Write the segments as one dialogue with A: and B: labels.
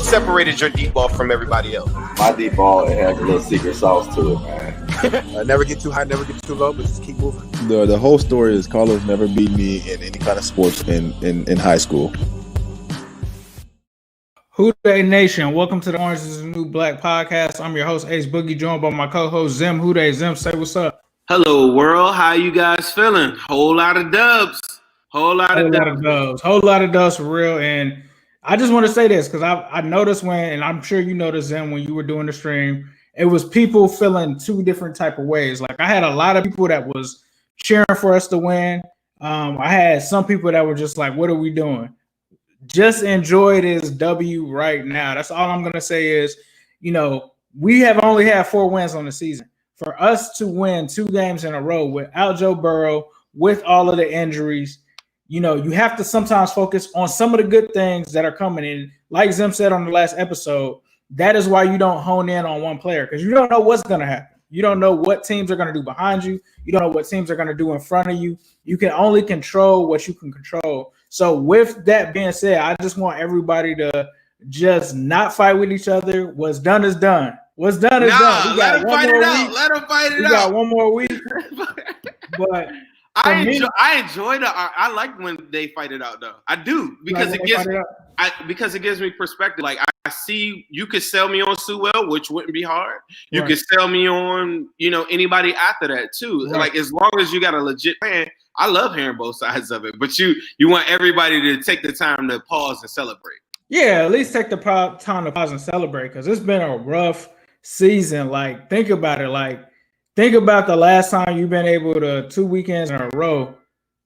A: separated your deep ball from everybody else?
B: My deep ball, it has a little secret sauce to it, man.
C: Never get too high, never get too low, but just keep moving.
D: The whole story is Carlos never beat me in any kind of sports in high school.
E: Who Dey Nation, welcome to the Orange is the New Black podcast. I'm your host, Ace Boogie, joined by my co-host, Zim. Who Dey? Zim, say what's up.
F: Hello, world. How you guys feeling? Whole lot of dubs. Whole lot of dubs
E: for real. And I just want to say this because I noticed when, and I'm sure you noticed, Zim, when you were doing the stream, it was people feeling two different type of ways. Like I had a lot of people that was cheering for us to win. I had some people that were just like, what are we doing? Just enjoy this W right now. That's all I'm going to say is, we have only had 4 wins on the season. For us to win 2 games in a row without Joe Burrow, with all of the injuries, you have to sometimes focus on some of the good things that are coming in. Like Zim said on the last episode, that is why you don't hone in on one player because you don't know what's going to happen. You don't know what teams are going to do behind you. You don't know what teams are going to do in front of you. You can only control what you can control. So with that being said, I just want everybody to just not fight with each other. What's done is done. What's done is done. We got
F: let them fight it out.
E: We got one more week. But
F: I like when they fight it out though. I do because it gives me perspective. Like I see you could sell me on Sewell, which wouldn't be hard. You could sell me on, anybody after that too. Right. Like as long as you got a legit plan. I love hearing both sides of it, but you want everybody to take the time to pause and celebrate.
E: Yeah, at least take the time to pause and celebrate because it's been a rough season. Like, think about it. Like, think about the last time you've been able to 2 weekends in a row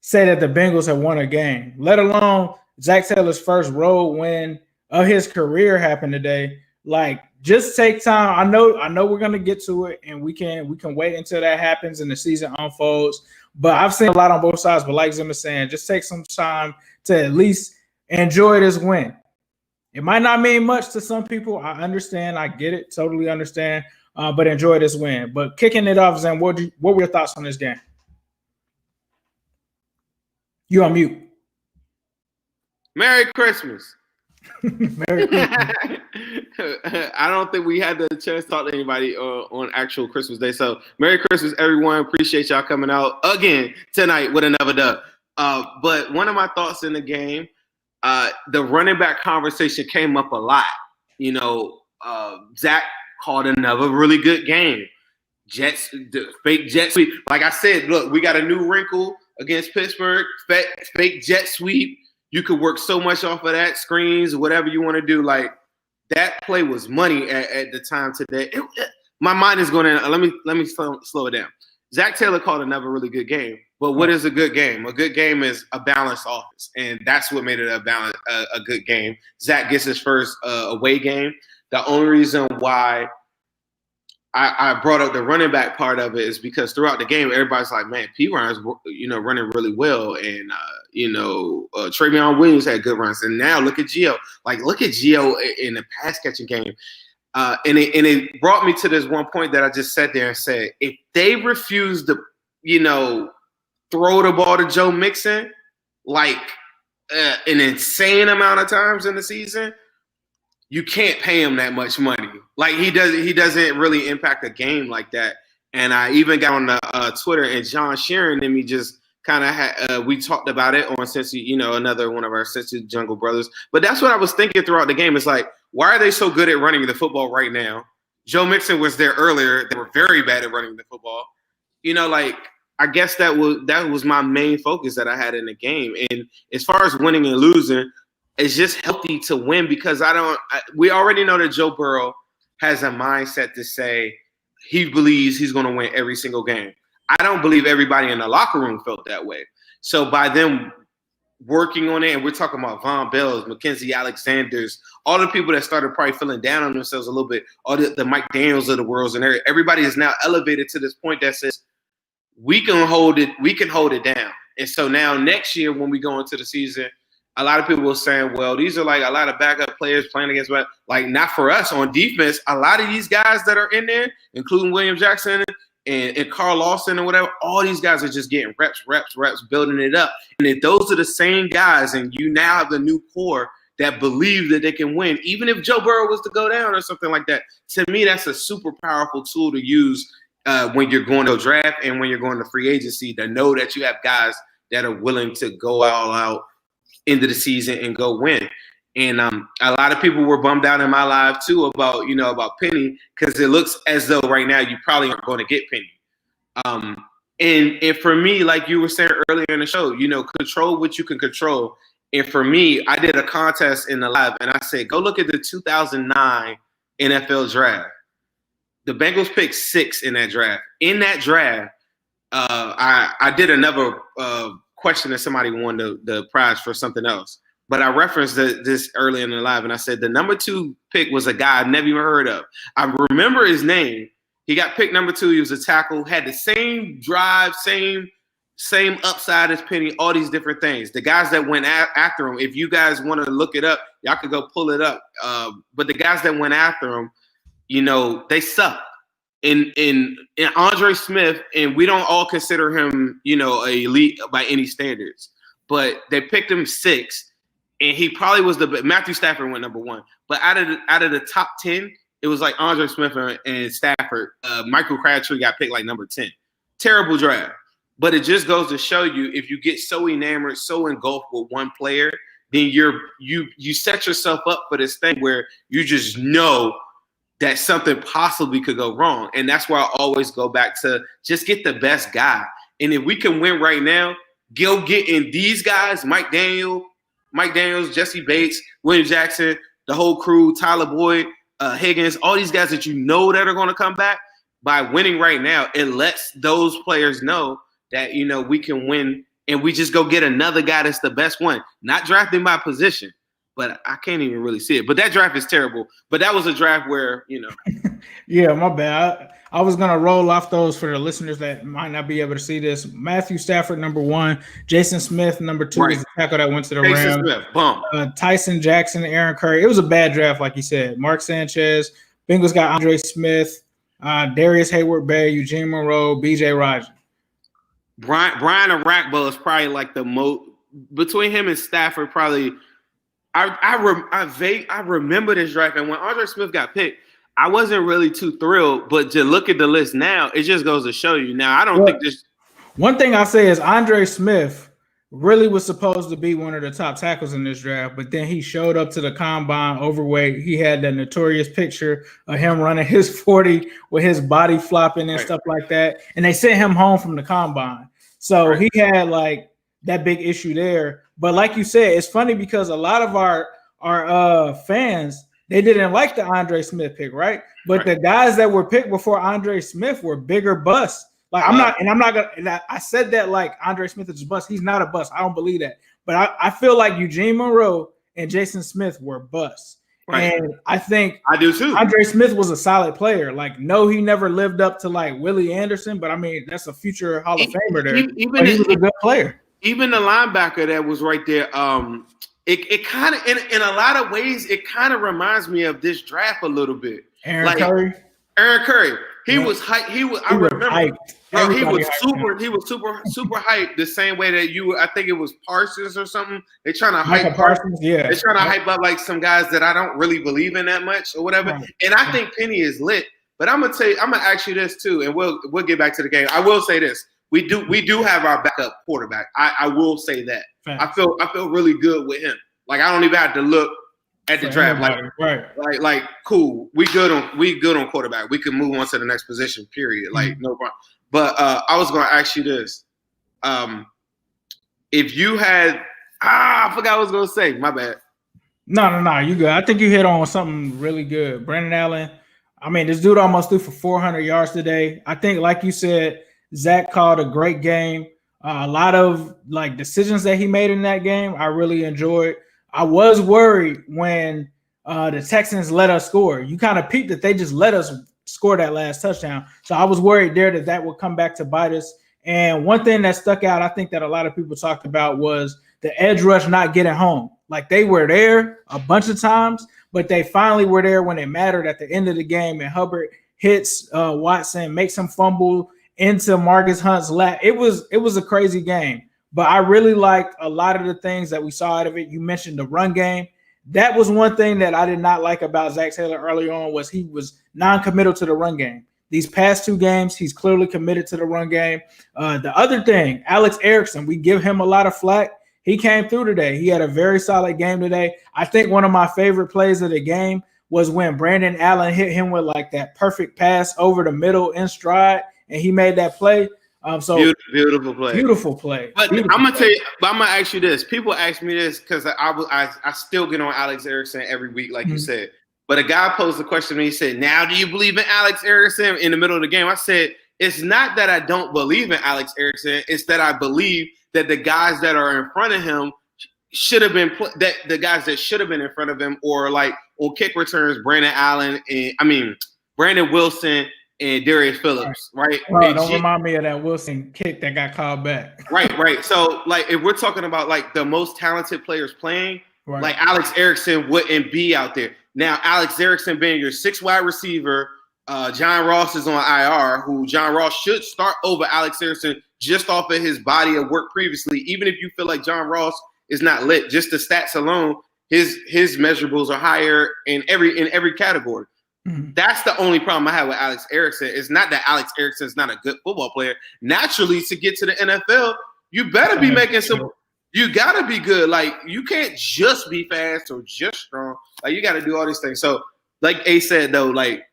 E: say that the Bengals have won a game, let alone Zach Taylor's first road win of his career happened today. Like, just take time. I know we're gonna get to it, and we can wait until that happens and the season unfolds. But I've seen a lot on both sides. But like Zim is saying, just take some time to at least enjoy this win. It might not mean much to some people. I understand. I get it. Totally understand. But enjoy this win. But kicking it off, Zim, what were your thoughts on this game? You on mute.
F: Merry Christmas.
E: Merry Christmas.
F: I don't think we had the chance to talk to anybody on actual Christmas Day. So Merry Christmas, everyone. Appreciate y'all coming out again tonight with another dub. But one of my thoughts in the game, the running back conversation came up a lot. Zach called another really good game. Fake jet sweep. Like I said, look, we got a new wrinkle against Pittsburgh. Fake jet sweep. You could work so much off of that, screens, whatever you want to do. Like that play was money at the time today. My mind is going to let me slow it down. Zach Taylor called another really good game. But what is a good game? A good game is a balanced offense, and that's what made it a good game. Zach gets his first away game. The only reason why I brought up the running back part of it is because throughout the game, everybody's like, man, P. Ryan's, running really well. And, Travion Williams had good runs. And now look at Gio. Like, look at Gio in the pass catching game. And it brought me to this one point that I just sat there and said, if they refuse to, throw the ball to Joe Mixon, like an insane amount of times in the season, you can't pay him that much money. Like he doesn't really impact a game like that. And I even got on the Twitter, and John Sheeran and me just kind of had we talked about it on Cincy, another one of our Cincy Jungle brothers. But that's what I was thinking throughout the game. It's like, why are they so good at running the football right now? Joe Mixon was there earlier. They were very bad at running the football. I guess that was my main focus that I had in the game. And as far as winning and losing, it's just healthy to win because we already know that Joe Burrow has a mindset to say he believes he's going to win every single game. I don't believe everybody in the locker room felt that way. So by them working on it, and we're talking about Von Bells, Mackenzie Alexanders, all the people that started probably feeling down on themselves a little bit, all the Mike Daniels of the world, and everybody is now elevated to this point that says we can hold it down. And so now next year when we go into the season, a lot of people were saying, well, these are like a lot of backup players playing against, like not for us on defense. A lot of these guys that are in there, including William Jackson and Carl Lawson and whatever, all these guys are just getting reps, building it up. And if those are the same guys and you now have the new core that believe that they can win, even if Joe Burrow was to go down or something like that. To me, that's a super powerful tool to use when you're going to draft and when you're going to free agency, to know that you have guys that are willing to go all out into the season and go win. And a lot of people were bummed out in my live too about Penny, because it looks as though right now you probably aren't going to get Penny. And for me, like you were saying earlier in the show, control what you can control. And for me, I did a contest in the live, and I said, go look at the 2009 NFL draft. The Bengals picked 6 in that draft. In that draft, I did another question that somebody won the prize for something else. But I referenced this early in the live, and I said the number 2 pick was a guy I've never even heard of. I remember his name. He got picked number 2. He was a tackle, had the same drive, same upside as Penny, all these different things. The guys that went after him, if you guys want to look it up, y'all could go pull it up. But the guys that went after him, they sucked. In Andre Smith, and we don't all consider him, elite by any standards, but they picked him 6. And he probably was Matthew Stafford went number 1. But out of the top 10, it was like Andre Smith and Stafford. Michael Crabtree got picked like number 10. Terrible draft. But it just goes to show you, if you get so enamored, so engulfed with one player, then you set yourself up for this thing where you just know that something possibly could go wrong. And that's why I always go back to just get the best guy. And if we can win right now, go get in these guys, Mike Daniels, Jesse Bates, William Jackson, the whole crew, Tyler Boyd, Higgins, all these guys that that are going to come back. By winning right now, it lets those players know that, we can win, and we just go get another guy that's the best one. Not drafting by position, but I can't even really see it. But that draft is terrible. But that was a draft where,
E: Yeah, my bad. I was going to roll off those for the listeners that might not be able to see this. Matthew Stafford, number 1. Jason Smith, number 2,
F: right.
E: is the tackle that went to the Rams.
F: Smith, bum.
E: Tyson Jackson, Aaron Curry. It was a bad draft, like you said. Mark Sanchez. Bengals got Andre Smith, Darius Hayward-Bay, Eugene Monroe, B.J. Raji.
F: Brian Arakbo is probably like the most – between him and Stafford, probably – I remember this draft, and when Andre Smith got picked, I wasn't really too thrilled, but to look at the list now, it just goes to show you. Now, I don't think this.
E: One thing I say is Andre Smith really was supposed to be one of the top tackles in this draft, but then he showed up to the combine overweight. He had that notorious picture of him running his 40 with his body flopping and stuff like that. And they sent him home from the combine. So he had like that big issue there. But like you said, it's funny because a lot of our fans, they didn't like the Andre Smith pick, right? But the guys that were picked before Andre Smith were bigger busts. Like I'm not gonna. I said that like Andre Smith is a bust. He's not a bust. I don't believe that. But I feel like Eugene Monroe and Jason Smith were busts. Right. And I think
F: I do too.
E: Andre Smith was a solid player. Like, no, he never lived up to like Willie Anderson, but I mean that's a future Hall of Famer there. He was a good player.
F: Even the linebacker that was right there. It kind of, in a lot of ways, it kind of reminds me of this draft a little bit.
E: Aaron Curry.
F: He was hyped. He was hyped. Bro, he was super hyped. The same way that I think it was Parsons or something. They're trying to hype
E: Parsons. Yeah,
F: they're trying to hype up like some guys that I don't really believe in that much or whatever. Right. And I think Penny is lit. But I'm gonna ask you this too, and we'll get back to the game. I will say this: we do have our backup quarterback. I will say that. Thanks. I feel really good with him. Like I don't even have to look at the draft. Like cool. We good on quarterback. We can move on to the next position. Period. Like no problem. But I was going to ask you this: if you had, I forgot what I was going to say. My bad.
E: No, you good. I think you hit on something really good. Brandon Allen. I mean, this dude almost threw for 400 yards today. I think, like you said, Zach called a great game. A lot of like decisions that he made in that game, I really enjoyed. I was worried when the Texans let us score. You kind of peeped that they just let us score that last touchdown. So I was worried there that would come back to bite us. And one thing that stuck out, I think that a lot of people talked about was the edge rush not getting home. Like they were there a bunch of times, but they finally were there when it mattered at the end of the game. And Hubbard hits Watson, makes him fumble into Marcus Hunt's lap. It was a crazy game. But I really liked a lot of the things that we saw out of it. You mentioned the run game. that was one thing that I did not like about Zach Taylor early on was he was non-committal to the run game. These past 2 games, he's clearly committed to the run game. The other thing, Alex Erickson, we give him a lot of flack. He came through today. He had a very solid game today. I think one of my favorite plays of the game was when Brandon Allen hit him with like that perfect pass over the middle in stride, and he made that play.
F: Beautiful play.
E: Beautiful play.
F: But I'm gonna tell you. But I'm gonna ask you this. People ask me this because I still get on Alex Erickson every week, like you said. But a guy posed a question to me. He said, "Now, do you believe in Alex Erickson?" In the middle of the game, I said, "It's not that I don't believe in Alex Erickson. It's that I believe that the guys that are in front of him should have been that the guys that should have been in front of him, or like on kick returns, Brandon Wilson and Darius Phillips, right?
E: Don't remind me of that Wilson kick that got called back.
F: Right. So, like, if we're talking about like the most talented players playing, like Alex Erickson wouldn't be out there. Now, Alex Erickson being your 6 wide receiver, John Ross is on IR, who John Ross should start over Alex Erickson just off of his body of work previously. Even if you feel like John Ross is not lit, just the stats alone, his measurables are higher in every category. That's the only problem I have with Alex Erickson. It's not that Alex Erickson is not a good football player. Naturally, to get to the NFL, you better be making some. You gotta be good. Like, you can't just be fast or just strong. Like, you gotta do all these things. So, like A said though, like,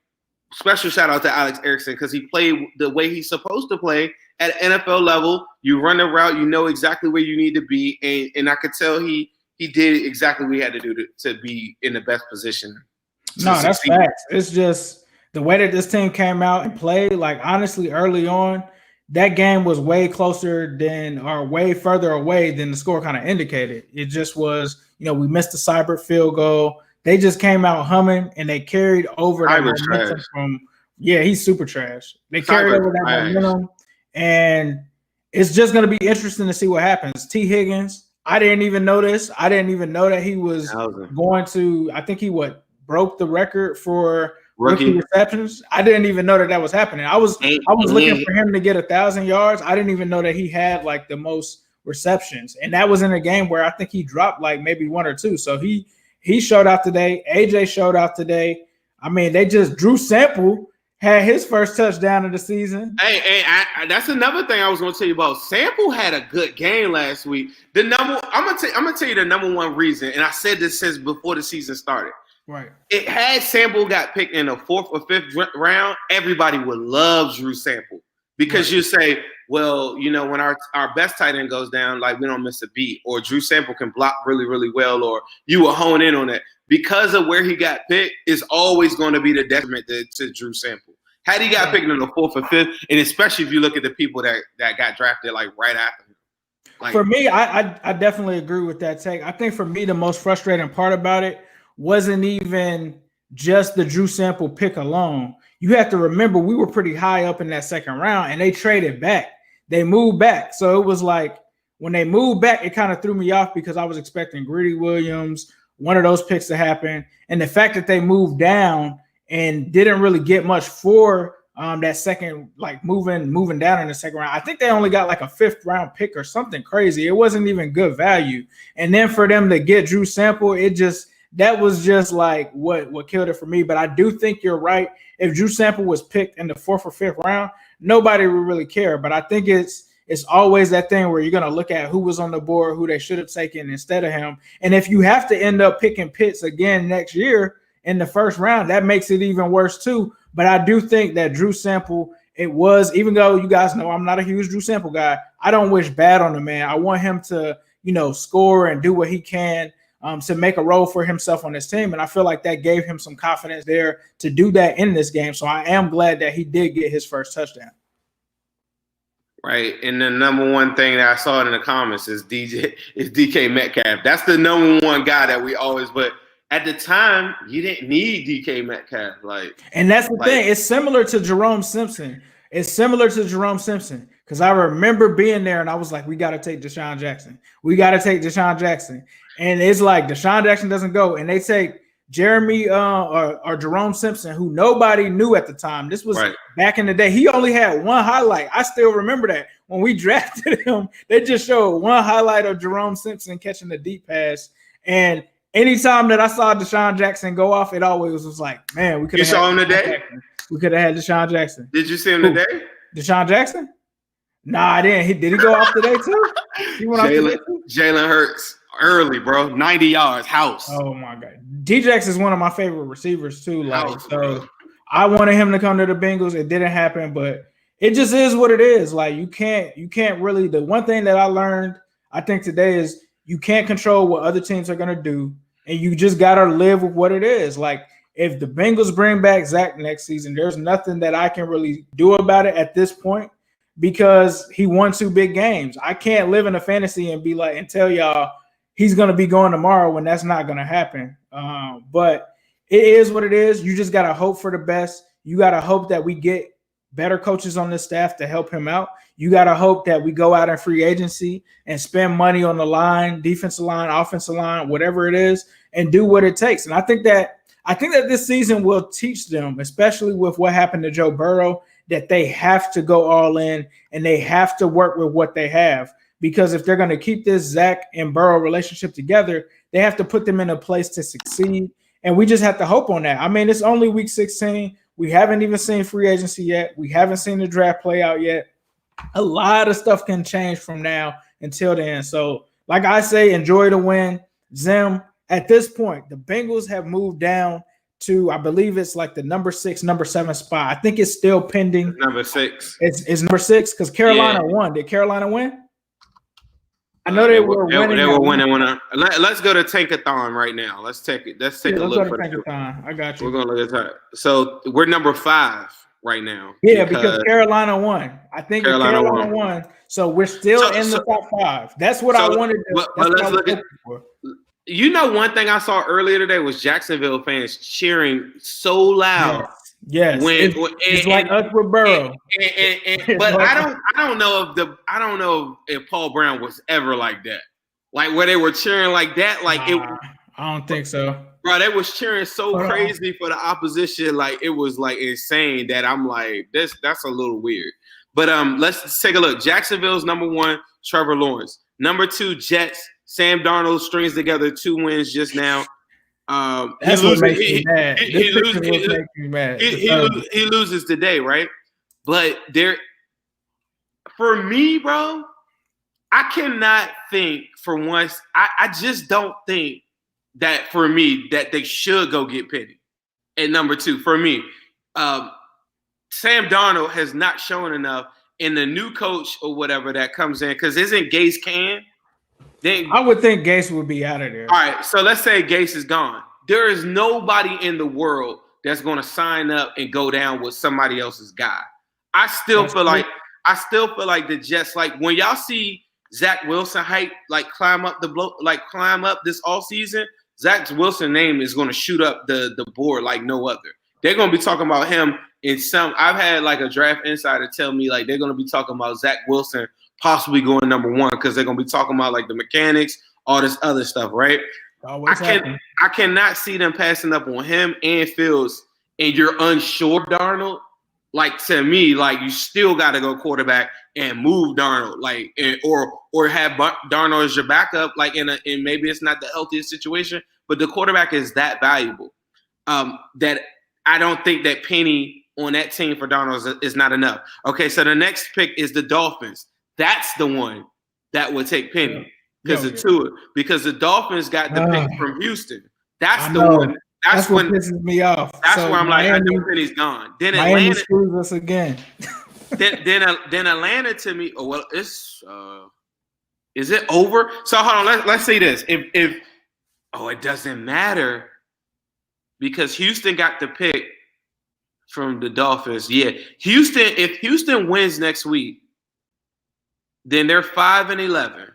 F: special shout out to Alex Erickson because he played the way he's supposed to play at NFL level. You run the route, you know exactly where you need to be, and I could tell he did exactly what he had to do to be in the best position.
E: No, that's facts. It's just the way that this team came out and played. Like, honestly, early on, that game was way closer than or way further away than the score kind of indicated. It just was, we missed the Seibert field goal. They just came out humming and they carried over that momentum from. Yeah, he's super trash. They carried over that momentum, and it's just going to be interesting to see what happens. T. Higgins, I didn't even know this. I didn't even know that he was going to. I think he broke the record for rookie receptions. I didn't even know that was happening. I was looking for him to get 1,000 yards. I didn't even know that he had like the most receptions, and that was in a game where I think he dropped like maybe 1 or 2. So he showed out today. AJ showed out today. I mean, Drew Sample had his first touchdown of the season.
F: Hey, that's another thing I was going to tell you about. Sample had a good game last week. I'm gonna tell you the number one reason, and I said this since before the season started.
E: Right.
F: It had Sample got picked in the 4th or 5th round, everybody would love Drew Sample because you say, well, when our best tight end goes down, like, we don't miss a beat, or Drew Sample can block really, really well, or you will hone in on that. Because of where he got picked, is always going to be the detriment to Drew Sample. Had he got picked in the 4th or 5th, and especially if you look at the people that got drafted like right after him. Like,
E: for me, I definitely agree with that take. I think for me, the most frustrating part about it wasn't even just the Drew Sample pick alone. You have to remember we were pretty high up in that 2nd round, and they traded back. They moved back. So it was like when they moved back, it kind of threw me off because I was expecting Greedy Williams, one of those picks to happen. And the fact that they moved down and didn't really get much for that second, like moving down in the 2nd round. I think they only got like a 5th round pick or something crazy. It wasn't even good value. And then for them to get Drew Sample, that was just like what killed it for me. But I do think you're right. If Drew Sample was picked in the 4th or 5th round, nobody would really care. But I think it's always that thing where you're going to look at who was on the board, who they should have taken instead of him. And if you have to end up picking Pitts again next year in the 1st round, that makes it even worse too. But I do think that Drew Sample, even though you guys know I'm not a huge Drew Sample guy, I don't wish bad on the man. I want him to, score and do what he can to make a role for himself on this team. And I feel like that gave him some confidence there to do that in this game. So I am glad that he did get his first touchdown.
F: Right. And the number one thing that I saw in the comments is DK Metcalf. That's the number one guy that we always, but at the time, you didn't need DK Metcalf.
E: And that's the thing. It's similar to Jerome Simpson. Because I remember being there and I was like, we got to take Deshaun Jackson. And it's like Deshaun Jackson doesn't go. And they take Jeremy or Jerome Simpson, who nobody knew at the time. This was back in the day. He only had one highlight. I still remember that. When we drafted him, they just showed one highlight of Jerome Simpson catching the deep pass. And anytime that I saw Deshaun Jackson go off, it always was like, man, we could.
F: You saw him today?
E: We could have had Deshaun Jackson.
F: Did you see him today?
E: Deshaun Jackson? Nah, I didn't. Did he go off today too? He went off today too?
F: Jalen Hurts early, bro. 90 yards, house.
E: Oh my God. D-Jax is one of my favorite receivers too. Like,
F: House,
E: so
F: bro.
E: I wanted him to come to the Bengals. It didn't happen, but it just is what it is. Like, you can't really. The one thing that I learned, I think today, is you can't control what other teams are gonna do, and you just gotta live with what it is. Like, if the Bengals bring back Zach next season, there's nothing that I can really do about it at this point because he won 2 big games. I can't live in a fantasy and be like and tell y'all he's gonna be going tomorrow when that's not gonna happen. But it is what it is. You just gotta hope for the best. You gotta hope that we get better coaches on this staff to help him out. You gotta hope that we go out in free agency and spend money on the line, defensive line, offensive line, whatever it is, and do what it takes. And I think that this season will teach them, especially with what happened to Joe Burrow, that they have to go all in and they have to work with what they have. Because if they're going to keep this Zach and Burrow relationship together, they have to put them in a place to succeed. And we just have to hope on that. I mean, it's only week 16. We haven't even seen free agency yet. We haven't seen the draft play out yet. A lot of stuff can change from now until then. So, like I say, enjoy the win. Zim, at this point, the Bengals have moved down to, I believe it's like the number 6, number 7 spot. I think it's still pending.
F: Number 6.
E: It's number 6 because Carolina won. Did Carolina win? I know they were winning.
F: They were winning. Let's go to Tankathon right now. Let's take a look.
E: Tankathon. I got you.
F: We're going to look at that. So we're number 5 right now.
E: Yeah, because Carolina won. I think Carolina won. So we're still in the top 5. That's what I wanted to.
F: But let's look at. You know, one thing I saw earlier today was Jacksonville fans cheering so loud.
E: Yes. It's like us with Burrow.
F: But I don't know if Paul Brown was ever like that. Like where they were cheering like that. Like I
E: don't think so.
F: Bro, they was cheering so crazy for the opposition. Like it was like insane that I'm like, that's a little weird. But let's take a look. Jacksonville's number 1, Trevor Lawrence. Number 2, Jets. Sam Darnold strings together 2 wins just now.
E: That's what makes me mad. He
F: loses today, right? But for me, bro, I cannot think for once. I just don't think that for me that they should go get Penny. And number 2, for me, Sam Darnold has not shown enough in the new coach or whatever that comes in, because isn't Gase can?
E: I would think Gase would be out of there.
F: All right, so let's say Gase is gone. There is nobody in the world that's going to sign up and go down with somebody else's guy. I still feel like the Jets, like when y'all see Zach Wilson climb up this all season, Zach Wilson's name is going to shoot up the board like no other. They're going to be talking about him in some. I've had like a draft insider tell me like they're going to be talking about Zach Wilson possibly going number 1 because they're going to be talking about like the mechanics, all this other stuff, right? I cannot see them passing up on him and Fields, and you're unsure, Darnold. Like to me, like you still got to go quarterback and move Darnold, like or have Darnold as your backup, like in maybe it's not the healthiest situation, but the quarterback is that valuable. That I don't think that Penny on that team for Darnold is not enough. Okay, so the next pick is the Dolphins. That's the one that would take Penny because the Dolphins got the pick from Houston. That's the one. That's when
E: pisses me off.
F: That's where I'm like, I know Penny's gone. Then
E: Miami
F: Atlanta
E: screws us again.
F: then Atlanta to me. Oh well, it's is it over? So hold on. Let's say this. If it doesn't matter because Houston got the pick from the Dolphins. Yeah, Houston. If Houston wins next week, then they're 5-11,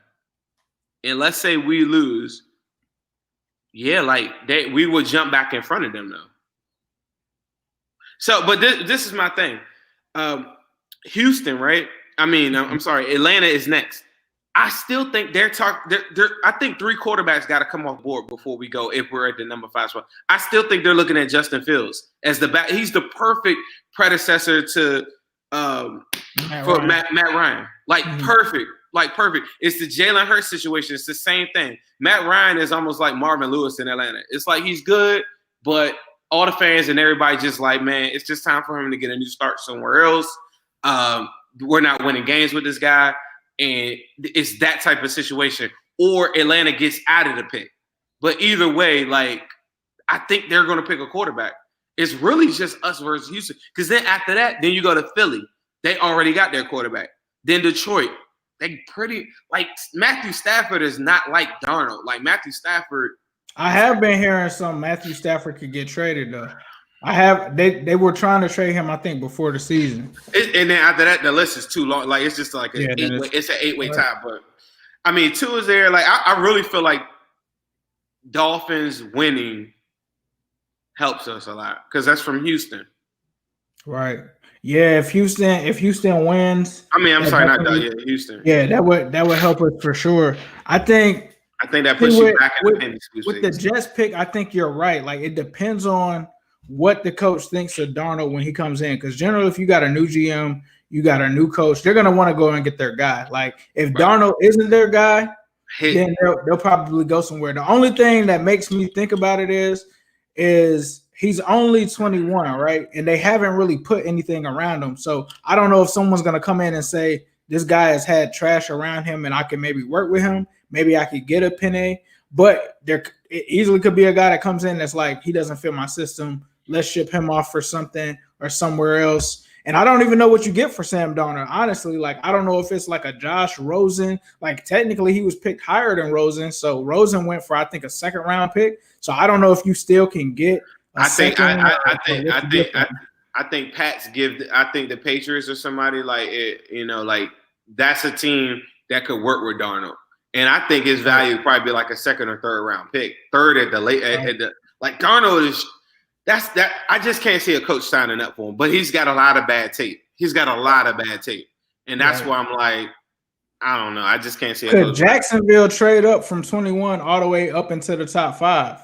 F: and let's say we lose. Yeah, like we would jump back in front of them though. So, but this is my thing. Houston, right? I'm sorry. Atlanta is next. I still think I think 3 quarterbacks got to come off board before we go if we're at the number 5 spot. I still think they're looking at Justin Fields as the back. He's the perfect predecessor to Matt Ryan. Like perfect. like perfect. It's the Jalen Hurts situation. It's the same thing. Matt Ryan is almost like Marvin Lewis in Atlanta. It's like he's good, but all the fans and everybody just like, man, it's just time for him to get a new start somewhere else. We're not winning games with this guy, and it's that type of situation. Or Atlanta gets out of the pick. But either way, like, I think they're going to pick a quarterback. It's really just us versus Houston. Because then after that, then you go to Philly. They already got their quarterback. Then Detroit. They pretty – like, Matthew Stafford is not like Darnold. Like, Matthew Stafford –
E: I have been hearing some Matthew Stafford could get traded though. I have they were trying to trade him, I think, before the season.
F: And then after that, the list is too long. Like it's just like an
E: it's
F: an 8-way tie. But I mean, 2 is there. Like I really feel like Dolphins winning helps us a lot because that's from Houston.
E: Right. Yeah, if Houston wins.
F: I mean, I'm sorry, not Houston.
E: Yeah, that would help us for sure. I think
F: that puts you back in the pennies.
E: With the Jets pick, I think you're right. Like it depends on what the coach thinks of Darnold when he comes in. Because generally, if you got a new GM, you got a new coach, they're gonna want to go and get their guy. Like if Darnold isn't their guy, then they'll probably go somewhere. The only thing that makes me think about it is he's only 21, right? And they haven't really put anything around him. So I don't know if someone's gonna come in and say this guy has had trash around him and I can maybe work with him. Maybe I could get a Penny, but it easily could be a guy that comes in that's like, he doesn't fit my system. Let's ship him off for something or somewhere else. And I don't even know what you get for Sam Darnold. Honestly, like, I don't know if it's like a Josh Rosen. Like, technically, he was picked higher than Rosen. So Rosen went for, I think, a 2nd round pick. So I don't know if you still can get
F: I think the Patriots or somebody like it, like that's a team that could work with Darnold. And I think his value would probably be like a 2nd or 3rd round pick. 3rd at the late like Darnold is that I just can't see a coach signing up for him. But he's got a lot of bad tape. And that's why I'm like, I don't know. I just can't see a coach.
E: Could Jacksonville trade up from 21 all the way up into the top 5?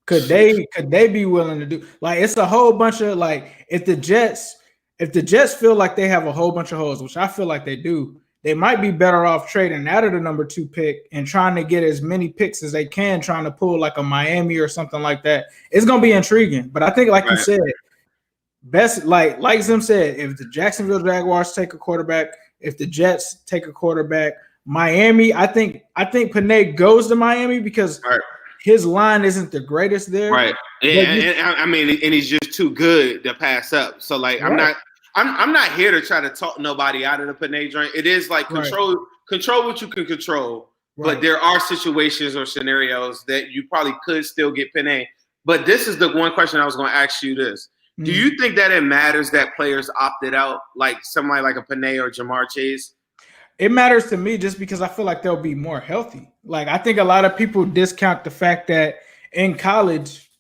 E: Could they be willing to do like it's a whole bunch of like if the Jets feel like they have a whole bunch of holes, which I feel like they do. They might be better off trading out of the number 2 pick and trying to get as many picks as they can, trying to pull like a Miami or something like that. It's going to be intriguing. But I think, like you said, best like Zim said, if the Jacksonville Jaguars take a quarterback, if the Jets take a quarterback, Miami, I think Panay goes to Miami because his line isn't the greatest there.
F: Right. And he's just too good to pass up. So, like, I'm not here to try to talk nobody out of the Panay joint. It is like control what you can control. Right. But there are situations or scenarios that you probably could still get Panay. But this is the one question I was going to ask you this. Mm-hmm. Do you think that it matters that players opted out, like somebody like a Panay or Jamar Chase?
E: It matters to me just because I feel like they'll be more healthy. Like I think a lot of people discount the fact that in college,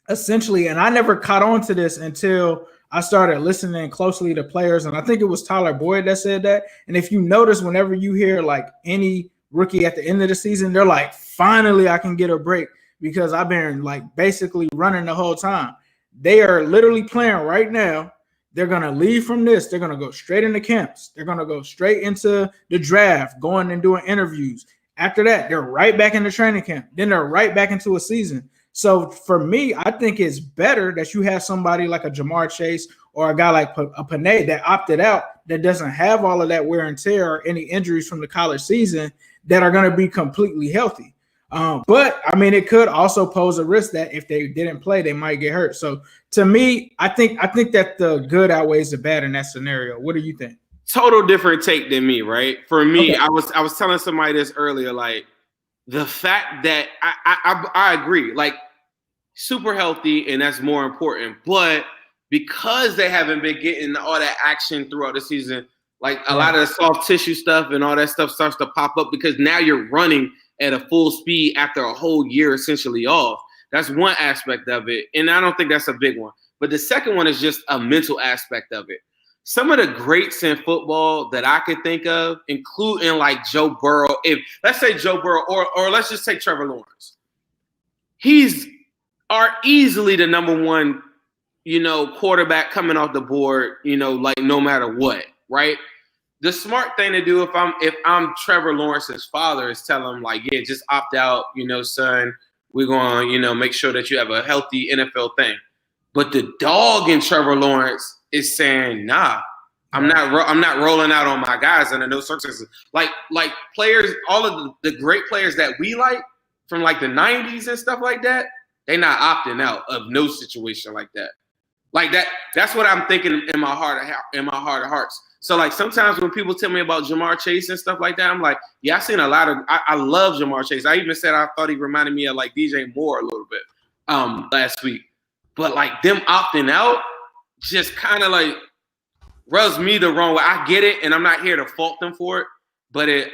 E: essentially, and I never caught on to this until I started listening closely to players, and I think it was Tyler Boyd that said that. And if you notice, whenever you hear like any rookie at the end of the season, they're like, finally, I can get a break because I've been like basically running the whole time. They are literally playing right now. They're going to leave from this. They're going to go straight into camps. They're going to go straight into the draft, going and doing interviews. After that, they're right back into training camp. Then they're right back into a season. So for me, I think it's better that you have somebody like a Jamar Chase or a guy like a Panay that opted out, that doesn't have all of that wear and tear or any injuries from the college season, that are going to be completely healthy. But I mean, it could also pose a risk that if they didn't play, they might get hurt. So to me, I think that the good outweighs the bad in that scenario. What do you think?
F: Total different take than me, right? For me, I was telling somebody this earlier, like the fact that I agree, like super healthy, and that's more important. But because they haven't been getting all that action throughout the season, like a lot of the soft tissue stuff and all that stuff starts to pop up because now you're running at a full speed after a whole year essentially off. That's one aspect of it, and I don't think that's a big one. But the second one is just a mental aspect of it. Some of the greats in football that I could think of, including like Joe Burrow, if let's say Joe Burrow, or let's just take Trevor Lawrence. He's easily the number one, quarterback coming off the board, like no matter what, right? the smart thing to do if I'm Trevor Lawrence's father is tell him like, yeah, just opt out, son. We're going to, make sure that you have a healthy NFL thing. But the dog in Trevor Lawrence is saying, nah, I'm not rolling out on my guys under no circumstances. Like players, all of the great players that we like from like the 90s and stuff like that, they not opting out of no situation like that. Like that's what I'm thinking in my heart of hearts. So like sometimes when people tell me about Jamar Chase and stuff like that, I'm like, yeah, I've seen a lot of I love Jamar Chase. I even said I thought he reminded me of like DJ Moore a little bit last week. But like them opting out just kind of like rubs me the wrong way. I get it, and I'm not here to fault them for it, but it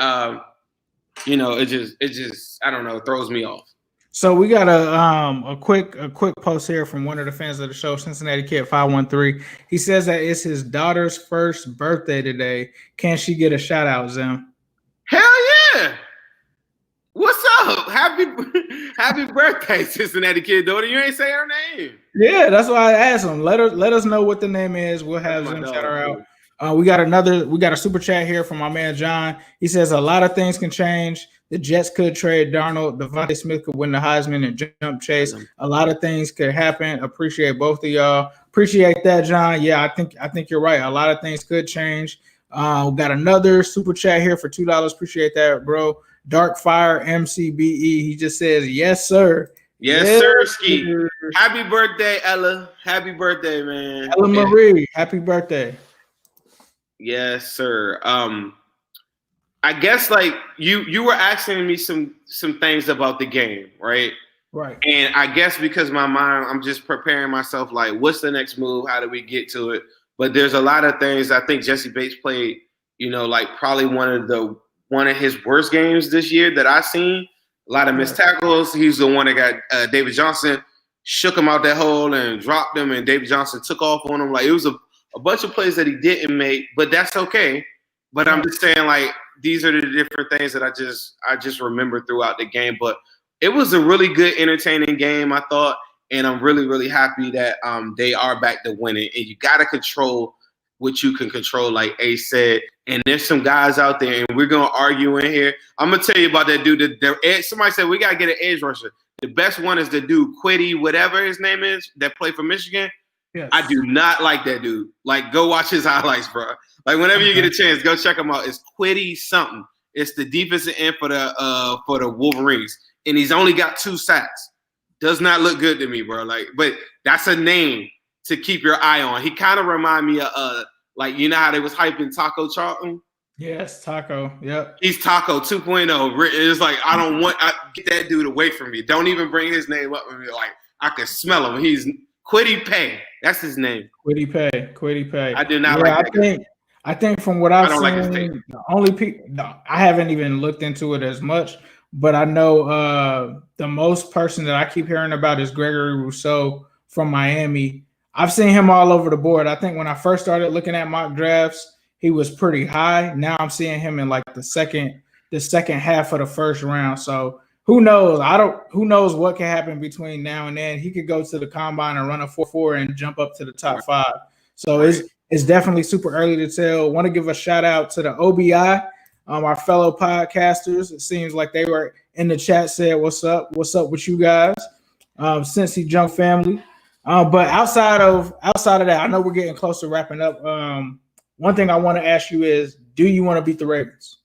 F: it just I don't know, it throws me off.
E: So we got a quick post here from one of the fans of the show, Cincinnati Kid 513. He says that it's his daughter's first birthday today. Can she get a shout out, Zim?
F: Hell yeah! What's up? Happy birthday, Cincinnati Kid daughter. You ain't say her name.
E: Yeah, that's why I asked him. Let us know what the name is. We'll have Zim shout her out. We got a super chat here from my man John. He says a lot of things can change. The Jets could trade Darnold. Devontae Smith could win the Heisman and jump chase. A lot of things could happen. Appreciate both of y'all. Appreciate that, John. Yeah, I think you're right. A lot of things could change. We got another super chat here for $2. Appreciate that, bro. Dark Fire MCBE. He just says, yes, sir.
F: Yes, sir, Ski. Happy birthday, Ella. Happy birthday, man.
E: Ella Marie. Happy birthday.
F: Yes, sir. I guess like you were asking me some things about the game, right?
E: Right.
F: And I guess because my mind, I'm just preparing myself like, what's the next move? How do we get to it? But there's a lot of things. I think Jesse Bates played, like probably one of his worst games this year that I've seen. A lot of missed tackles. He's the one that got David Johnson shook him out that hole and dropped him, and David Johnson took off on him. Like it was a bunch of plays that he didn't make, but that's okay. But I'm just saying, like, these are the different things that I just remember throughout the game. But it was a really good, entertaining game, I thought, and I'm really, really happy that they are back to winning. And you got to control what you can control, like Ace said. And there's some guys out there, and we're gonna argue in here. I'm gonna tell you about that dude. Somebody said we gotta get an edge rusher. The best one is the dude Quiddy, whatever his name is, that played for Michigan. Yes. I do not like that dude. Like, go watch his highlights, bro. Like, whenever you get a chance, go check him out. It's Quiddy something. It's the defensive end for the Wolverines, and he's only got 2 sacks. Does not look good to me, bro. Like, but that's a name to keep your eye on. He kind of remind me of like, you know how they was hyping Taco Charlton?
E: Yes, Taco. Yep.
F: He's Taco 2.0. It's like get that dude away from me. Don't even bring his name up with me. Like, I can smell him. He's Quiddy Pay. That's his name.
E: Quiddy Pay.
F: I do not like that.
E: I think from what I've seen,
F: like his tape.
E: the only people I haven't even looked into it as much, but I know the most person that I keep hearing about is Gregory Rousseau from Miami. I've seen him all over the board. I think when I first started looking at mock drafts, he was pretty high. Now I'm seeing him in like the second half of the first round. So who knows? Who knows what can happen between now and then? He could go to the combine and run a 4.4 and jump up to the top 5. So it's definitely super early to tell. Want to give a shout out to the OBI, our fellow podcasters. It seems like they were in the chat, said, what's up with you guys? Cincy Junk family. But outside of that, I know we're getting close to wrapping up. One thing I want to ask you is, do you want to beat the Ravens?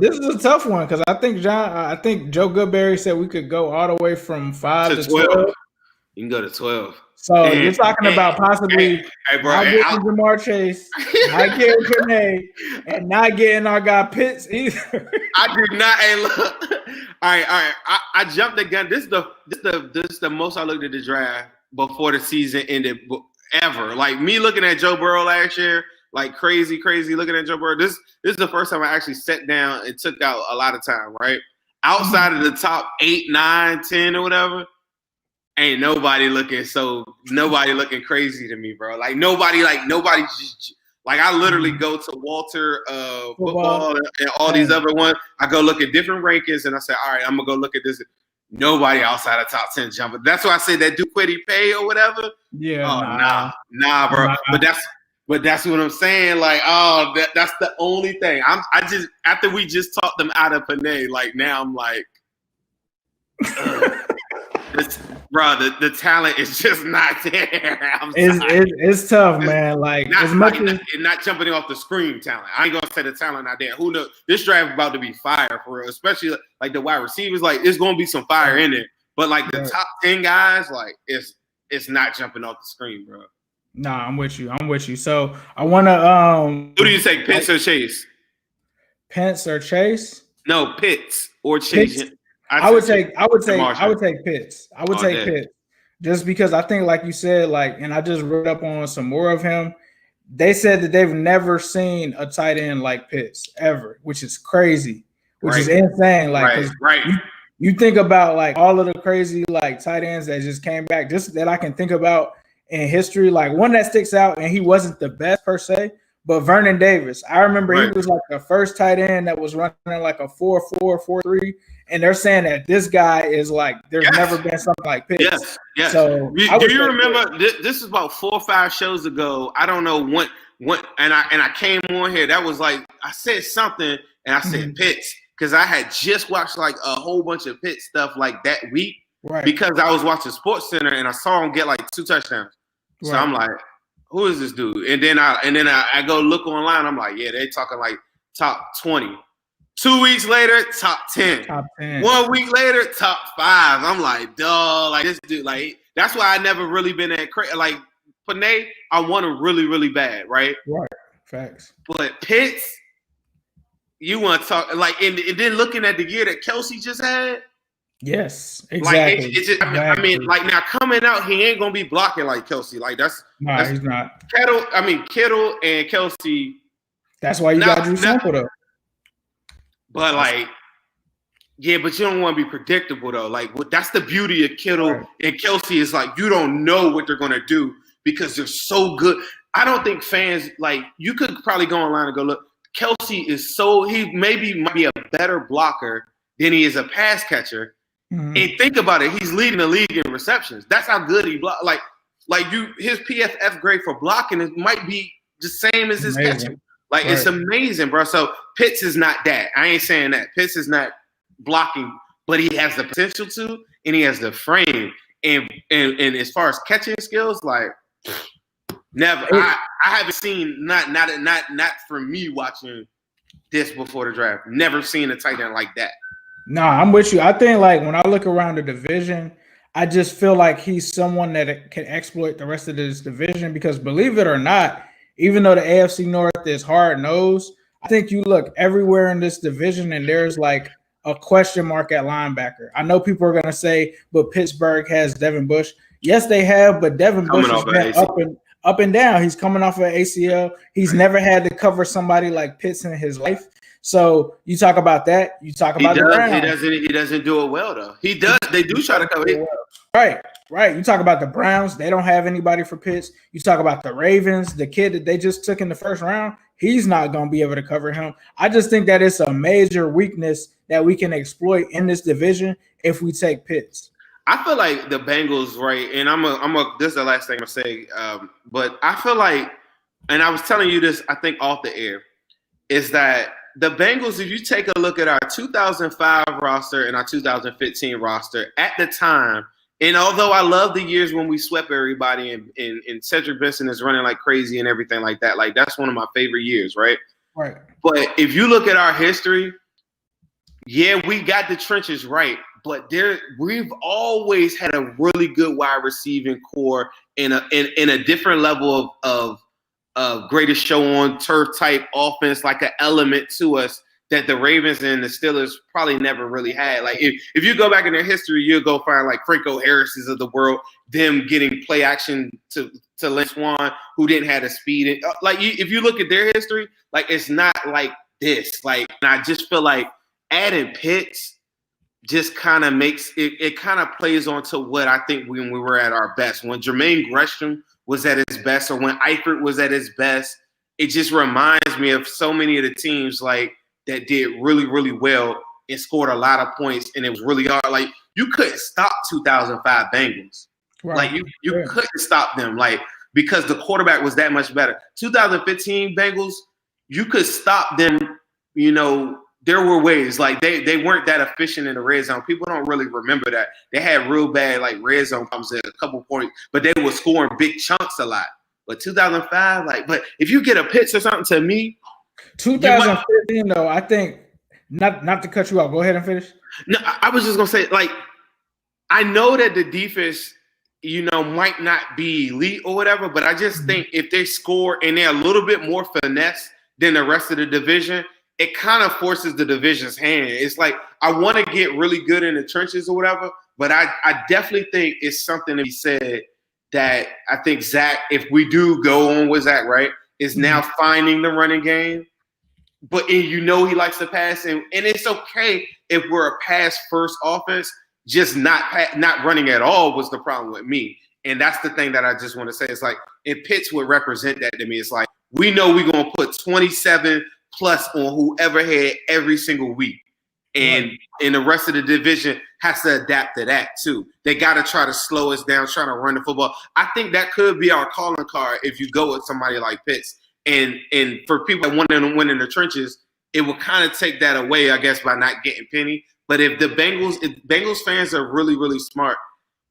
E: This is a tough one because I think Joe Goodberry said we could go all the way from 5 to 12.
F: You can go to 12.
E: So you're talking about possibly not getting Jamar Chase, not getting Kane, and not getting our guy Pitts either.
F: I did not. Hey, look. All right. I jumped the gun. This is the most I looked at the draft before the season ended ever. Like me looking at Joe Burrow last year, like crazy looking at Joe Burrow. This is the first time I actually sat down and took out a lot of time. Right outside of the top 8, 9, 10 or whatever. Ain't nobody looking crazy to me, bro. Like nobody just, like I literally go to Walter football and all these other ones. I go look at different rankings and I say, all right, I'm gonna go look at this. Nobody outside of top 10 jumper. That's why I said that dude Quiddy Pay or whatever.
E: Yeah.
F: Oh, nah, bro.
E: Nah.
F: But that's what I'm saying. Like, that's the only thing. I just after we just talked them out of Panay, like now I'm like, bro, the talent is just not there.
E: It's tough, man. Like
F: not,
E: as much
F: like,
E: as
F: not jumping off the screen talent. I ain't gonna say the talent not there. Who knows? This draft is about to be fire for real, especially like the wide receivers. Like it's gonna be some fire in it. But like the top 10 guys, like it's not jumping off the screen, bro.
E: Nah, I'm with you. So I wanna
F: Who do you take, Pitts or Chase?
E: Pence or Chase?
F: No, Pitts or Chase.
E: Pitts. I would take Pitts. I would take
F: day.
E: Pitts. Just because I think, like you said, like, and I just read up on some more of him. They said that they've never seen a tight end like Pitts ever, which is crazy, which is insane. Like, you think about like all of the crazy like tight ends that just came back, just that I can think about in history. Like one that sticks out, and he wasn't the best per se, but Vernon Davis. I remember he was like the first tight end that was running like a 4.4, 4.3. And they're saying that this guy is like, there's never been something like Pitts.
F: Yes.
E: So
F: do you remember? This is about 4 or 5 shows ago. I don't know what, and I came on here. That was like I said something, and I said Pitts because I had just watched like a whole bunch of Pitts stuff like that week because I was watching Sports Center and I saw him get like 2 touchdowns. So I'm like, who is this dude? And then I go look online. I'm like, yeah, they talking like top 20. 2 weeks later, top 10. 1 week later, top 5. I'm like, dog, like this dude, like that's why I never really been that crazy. Like Panay, I want him really, really bad, right?
E: Right. Facts.
F: But Pitts, you want to talk like, and then looking at the year that Kelsey just had.
E: Yes, exactly.
F: Like it's just, I mean, like now coming out, he ain't gonna be blocking like Kelsey. Like that's
E: he's not.
F: Kittle and Kelsey.
E: That's why you got to do sample though.
F: But like, yeah, but you don't want to be predictable though. Like, that's the beauty of Kittle and Kelsey is like you don't know what they're gonna do because they're so good. I don't think fans like you could probably go online and go look. Kelsey is he might be a better blocker than he is a pass catcher. Mm-hmm. And think about it, he's leading the league in receptions. That's how good he block. His PFF grade for blocking might be the same as his catching. Like it's amazing, bro. So Pitts is not that. I ain't saying that. Pitts is not blocking, but he has the potential to, and he has the frame. And as far as catching skills, like never. I haven't seen not from me watching this before the draft. Never seen a tight end like that.
E: Nah, I'm with you. I think like when I look around the division, I just feel like he's someone that can exploit the rest of this division because believe it or not, even though the AFC North is hard-nosed, I think you look everywhere in this division and there's like a question mark at linebacker. I know people are going to say, but Pittsburgh has Devin Bush. Yes, they have, but Devin Bush has been up and down. He's coming off of ACL. He's never had to cover somebody like Pitts in his life. So you talk about that. You talk about the Browns.
F: He doesn't do it well though. He does. They do try to cover it.
E: Right. You talk about the Browns. They don't have anybody for Pitts. You talk about the Ravens. The kid that they just took in the first round. He's not going to be able to cover him. I just think that it's a major weakness that we can exploit in this division if we take Pitts.
F: I feel like the Bengals, right? And this is the last thing I'm gonna say. But I feel like, and I was telling you this, I think off the air, is that the Bengals, if you take a look at our 2005 roster and our 2015 roster at the time, and although I love the years when we swept everybody and Cedric Benson is running like crazy and everything like that, like that's one of my favorite years, right?
E: Right.
F: But if you look at our history, yeah, we got the trenches right, but we've always had a really good wide receiving core in a different level of greatest show on turf type offense, like an element to us that the Ravens and the Steelers probably never really had. Like if you go back in their history, you'll go find like Franco Harris's of the world, them getting play action to Lynn Swan, who didn't have the speed. If you look at their history, like it's not like this. Like, and I just feel like adding Pitts just kind of makes it kind of plays onto what I think when we were at our best. When Jermaine Gresham was at his best, or when Eifert was at his best, it just reminds me of so many of the teams like that did really, really well and scored a lot of points, and it was really hard. Like, you couldn't stop 2005 Bengals.
E: Right.
F: Like, you couldn't stop them, like, because the quarterback was that much better. 2015 Bengals, you could stop them, you know. There were ways, like they weren't that efficient in the red zone. People don't really remember that. They had real bad like red zone problems at a couple points, but they were scoring big chunks a lot. But 2005, like, but if you get a pitch or something to me,
E: 2015 though, I think not to cut you off. Go ahead and finish.
F: No, I was just gonna say, like, I know that the defense, you know, might not be elite or whatever, but I just think if they score and they're a little bit more finesse than the rest of the division, it kind of forces the division's hand. It's like, I want to get really good in the trenches or whatever, but I definitely think it's something to be said that I think Zach, if we do go on with Zach, right, is now finding the running game. But you know he likes to pass, and it's okay if we're a pass-first offense, just not running at all was the problem with me. And that's the thing that I just want to say. It's like, if Pitts would represent that to me, it's like, we know we're going to put 27 plus on whoever had every single week. And the rest of the division has to adapt to that too. They got to try to slow us down, trying to run the football. I think that could be our calling card if you go with somebody like Pitts. And for people that want to win in the trenches, it will kind of take that away, I guess, by not getting Penny. But if Bengals fans are really, really smart,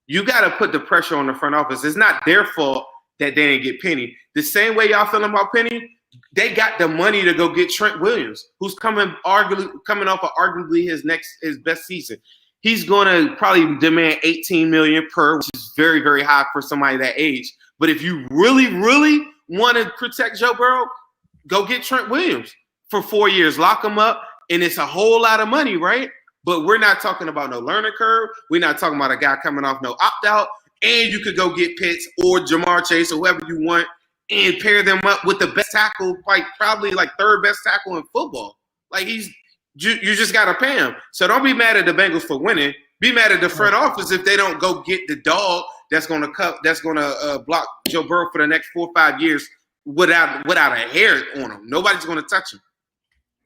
F: you got to put the pressure on the front office. It's not their fault that they didn't get Penny. The same way y'all feeling about Penny, they got the money to go get Trent Williams, who's coming off of arguably his best season. He's going to probably demand $18 million per, which is very, very high for somebody that age. But if you really, really want to protect Joe Burrow, go get Trent Williams for 4 years, lock him up, and it's a whole lot of money, right? But we're not talking about no learning curve. We're not talking about a guy coming off no opt-out, and you could go get Pitts or Jamar Chase or whoever you want and pair them up with the best tackle, probably third best tackle in football. Like, you just got to pay him. So don't be mad at the Bengals for winning. Be mad at the front office if they don't go get the dog that's going to block Joe Burrow for the next 4 or 5 years without a hair on him. Nobody's going to touch him.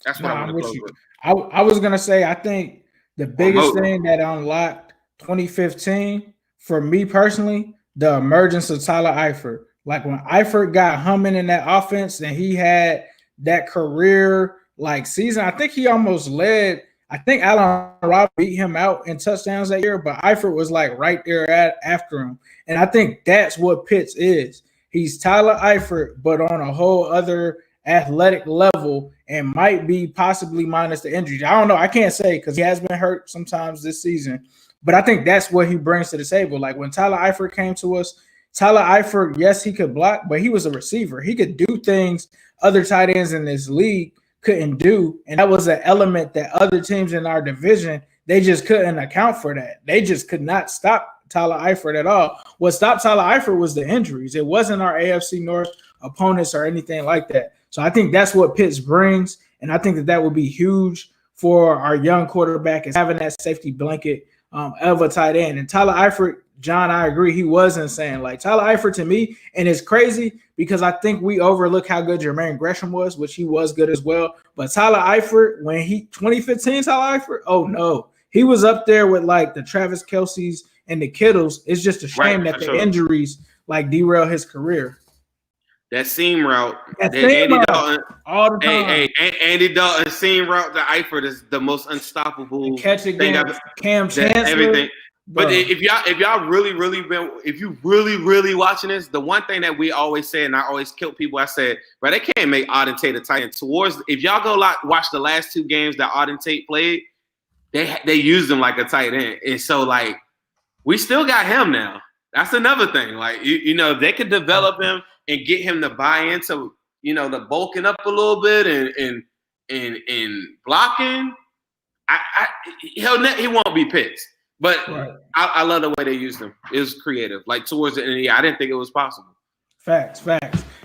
F: That's what I want to close with.
E: I was going to say, I think the biggest thing that unlocked 2015 for me personally, the emergence of Tyler Eifert. Like, when Eifert got humming in that offense and he had that career season, I think he almost led. I think Allen Robinson beat him out in touchdowns that year, but Eifert was right there after him. And I think that's what Pitts is. He's Tyler Eifert, but on a whole other athletic level, and might be possibly minus the injuries. I don't know. I can't say because he has been hurt sometimes this season, but I think that's what he brings to the table. Like, when Tyler Eifert came to us, Tyler Eifert, yes, he could block, but he was a receiver. He could do things other tight ends in this league couldn't do, and that was an element that other teams in our division, they just couldn't account for that. They just could not stop Tyler Eifert at all. What stopped Tyler Eifert was the injuries. It wasn't our AFC North opponents or anything like that. So I think that's what Pitts brings, and I think that would be huge for our young quarterback, is having that safety blanket of a tight end. And Tyler Eifert, John, I agree, he was insane. Like, Tyler Eifert to me, and it's crazy because I think we overlook how good Jermaine Gresham was, which he was good as well. But Tyler Eifert, 2015 Tyler Eifert, oh no, he was up there with the Travis Kelce's and the Kittles. It's just a shame that the injuries derail his career.
F: That seam route,
E: Dalton, all the time.
F: Andy Dalton seam route to Eifert is the most unstoppable
E: catch against Cam Chancellor.
F: Everything. But if y'all really watching this, the one thing that we always say, and I always kill people, I said, bro, they can't make Auden Tate a tight end. If y'all go watch the last 2 games that Auden Tate played, they used him like a tight end, and so we still got him now. That's another thing. If they could develop him and get him to buy into the bulking up a little bit and blocking, he won't be Pitts. But right. I love the way they used him. It was creative. Towards the end of the year, I didn't think it was possible.
E: Facts.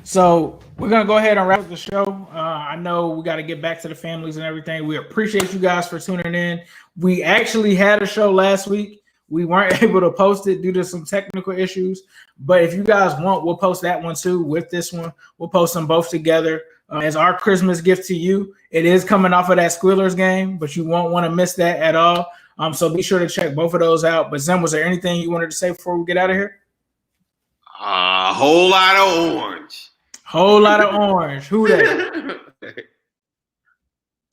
E: So we're going to go ahead and wrap up the show. I know we got to get back to the families and everything. We appreciate you guys for tuning in. We actually had a show last week. We weren't able to post it due to some technical issues. But if you guys want, we'll post that one too with this one. We'll post them both together. as our Christmas gift to you. It is coming off of that Squealers game, but you won't want to miss that at all. So be sure to check both of those out. But Zim, was there anything you wanted to say before we get out of here?
F: A whole lot of orange.
E: Whole lot of orange. Who that?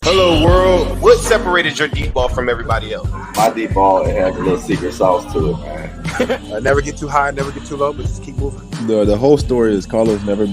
A: Hello, world. What separated your deep ball from everybody else?
B: My deep ball, it has a little secret sauce to it, man.
C: Never get too high, never get too low, but just keep moving.
D: The whole story is Carlos never